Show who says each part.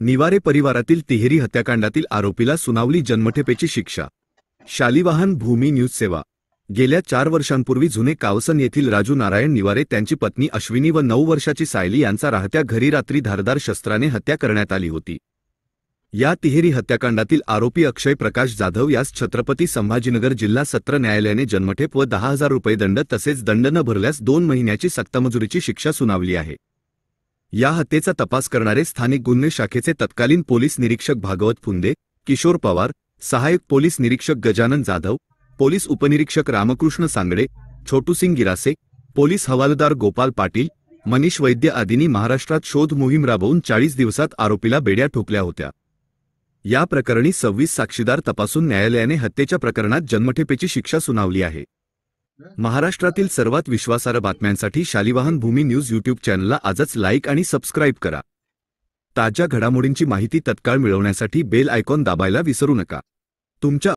Speaker 1: निवारे परिवारातील तिहेरी हत्याकांडातील आरोपीला सुनावली जन्मठेपेची शिक्षा। शालिवाहन भूमी न्यूज सेवा। गेल्या 4 वर्षांपूर्वी जुने कावसन येथील राजू नारायण निवारे त्यांची पत्नी अश्विनी व 9 वर्षाची सायली यांचा राहत्या घरी रात्री धारदार शस्त्राने हत्या करण्यात आली होती। या तिहेरी हत्याकांडातील आरोपी अक्षय प्रकाश जाधव यास छत्रपती संभाजीनगर जिल्हा सत्र न्यायालयाने जन्मठेप व 10,000 रुपये दंड तसेच दंड न भरल्यास 2 महिन्याची सक्तमजुरीची शिक्षा सुनावली आहे। या हत्येचा तपास करणारे स्थानिक गुन्हे शाखेचे तत्कालीन पोलीस निरीक्षक भागवत फुंदे, किशोर पवार, सहायक पोलीस निरीक्षक गजानन जाधव, पोलीस उपनिरीक्षक रामकृष्ण सांगडे, छोटूसिंग गिरासे, पोलीस हवालदार गोपाल पाटील, मनीष वैद्य आदींनी महाराष्ट्रात शोध मोहीम राबवून 40 दिवसात आरोपीला बेड्या ठोकल्या होत्या। या प्रकरणी 26 साक्षीदार तपासून न्यायालयाने हत्येच्या प्रकरणात जन्मठेपेची शिक्षा सुनावली आहे। महाराष्ट्रातील सर्वात विश्वासार्ह बातम्यांसाठी शालिवाहन भूमी न्यूज यूट्यूब चॅनलला आजच लाईक आणि सबस्क्राईब करा। ताज्या घडामोडींची माहिती तत्काळ मिळवण्यासाठी बेल आयकॉन दाबायला विसरू नका। तुमच्या